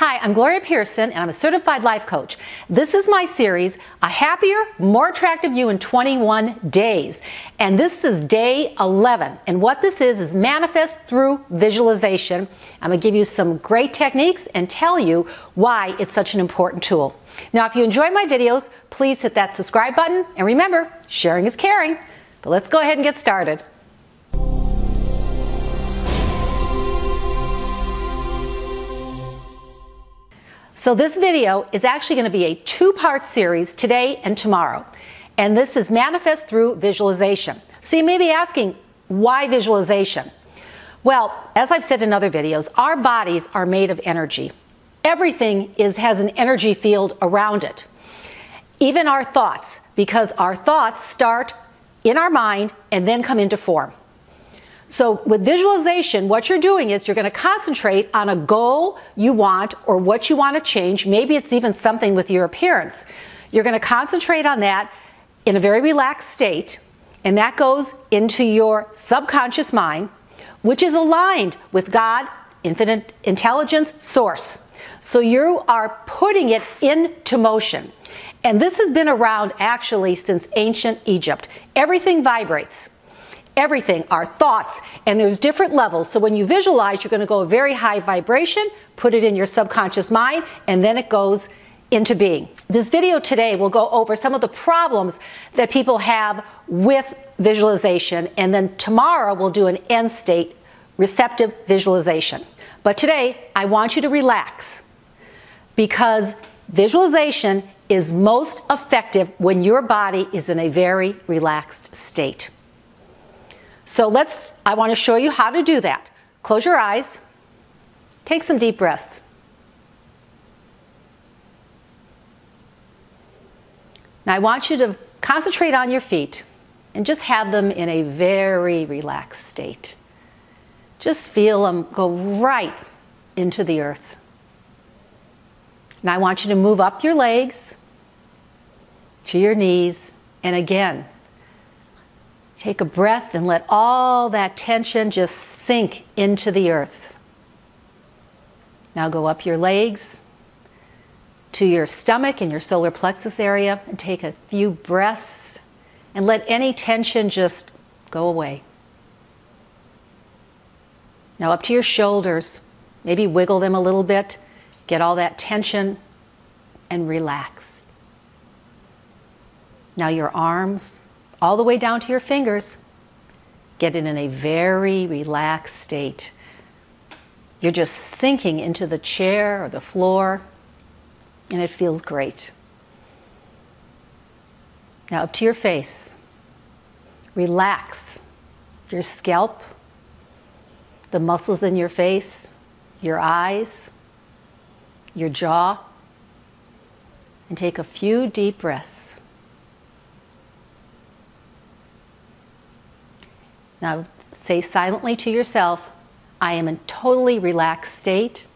Hi, I'm Gloria Pierson, and I'm a certified life coach. This is my series, A Happier, More Attractive You in 21 Days. And this is day 11. And what this is manifest through visualization. I'm going to give you some great techniques and tell you why it's such an important tool. Now, if you enjoy my videos, please hit that subscribe button. And remember, sharing is caring. But let's go ahead and get started. So this video is actually going to be a two-part series today and tomorrow. And this is manifest through visualization. So you may be asking, why visualization? Well, as I've said in other videos, our bodies are made of energy. Everything has an energy field around it. Even our thoughts, because our thoughts start in our mind and then come into form. So with visualization, what you're doing is you're going to concentrate on a goal you want or what you want to change. Maybe it's even something with your appearance. You're going to concentrate on that in a very relaxed state, and that goes into your subconscious mind, which is aligned with God, infinite intelligence, source. So you are putting it into motion. And this has been around actually since ancient Egypt. Everything vibrates. Everything, our thoughts, and there's different levels. So when you visualize, you're going to go a very high vibration, put it in your subconscious mind, and then it goes into being. This video today will go over some of the problems that people have with visualization, and then tomorrow we'll do an end state receptive visualization. But today, I want you to relax, because visualization is most effective when your body is in a very relaxed state. So I want to show you how to do that. Close your eyes. Take some deep breaths. Now I want you to concentrate on your feet and just have them in a very relaxed state. Just feel them go right into the earth. Now I want you to move up your legs to your knees, and again, take a breath and let all that tension just sink into the earth. Now go up your legs to your stomach and your solar plexus area and take a few breaths and let any tension just go away. Now up to your shoulders, maybe wiggle them a little bit, get all that tension and relax. Now your arms, all the way down to your fingers, get it in a very relaxed state. You're just sinking into the chair or the floor, and it feels great. Now up to your face. Relax your scalp, the muscles in your face, your eyes, your jaw, and take a few deep breaths. Now say silently to yourself, I am in totally relaxed state.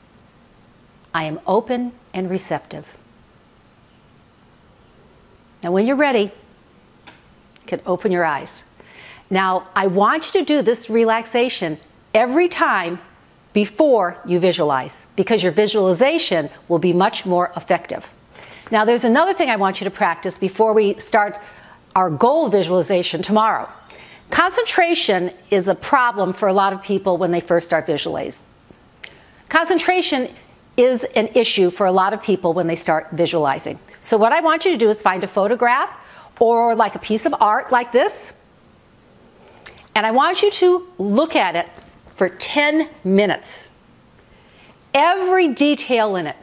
I am open and receptive. Now when you're ready, you can open your eyes. Now I want you to do this relaxation every time before you visualize, because your visualization will be much more effective. Now there's another thing I want you to practice before we start our goal visualization tomorrow. Concentration is a problem for a lot of people when they first start visualizing. Concentration is an issue for a lot of people when they start visualizing. So what I want you to do is find a photograph or like a piece of art like this, and I want you to look at it for 10 minutes. Every detail in it.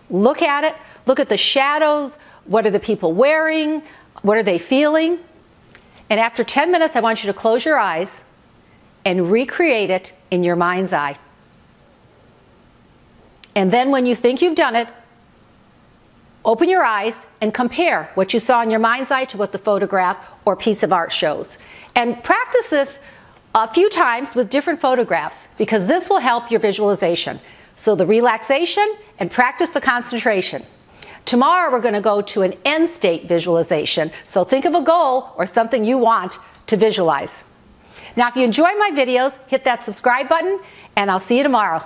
Look at it, look at the shadows, what are the people wearing, what are they feeling? And after 10 minutes, I want you to close your eyes and recreate it in your mind's eye. And then when you think you've done it, open your eyes and compare what you saw in your mind's eye to what the photograph or piece of art shows. And practice this a few times with different photographs, because this will help your visualization. So the relaxation and practice the concentration. Tomorrow we're going to go to an end state visualization. So think of a goal or something you want to visualize. Now if you enjoy my videos, hit that subscribe button, and I'll see you tomorrow.